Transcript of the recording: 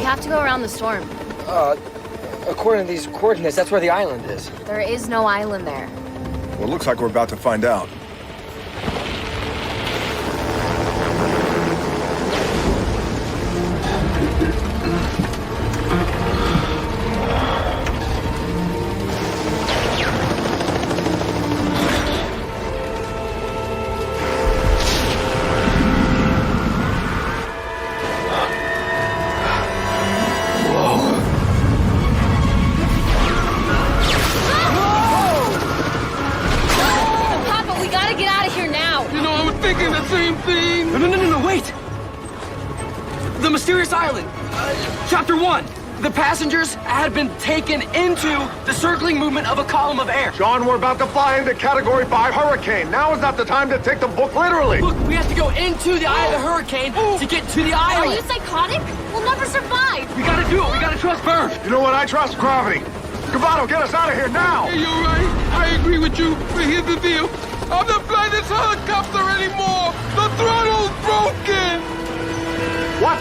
We have to go around the storm. According to these coordinates, that's where the island is. There is no island there. Well, it looks like we're about to find out. Papa, we gotta get out of here now! You know, I was thinking the same thing. No, wait! The mysterious island. Chapter 1. The passengers had been taken into the circling movement of a column of air. John, we're about to fly into Category 5 hurricane. Now is not the time to take the book literally. Look, we have to go into the eye of the hurricane to get to the Are island. you psychotic? We'll never survive! We gotta do it. We gotta trust Bird. You know what? I trust gravity. Cabato, get us out of here now. Hey, you're right. I agree with you. But here's the deal. I'm not flying this helicopter anymore. The throttle's broken. What?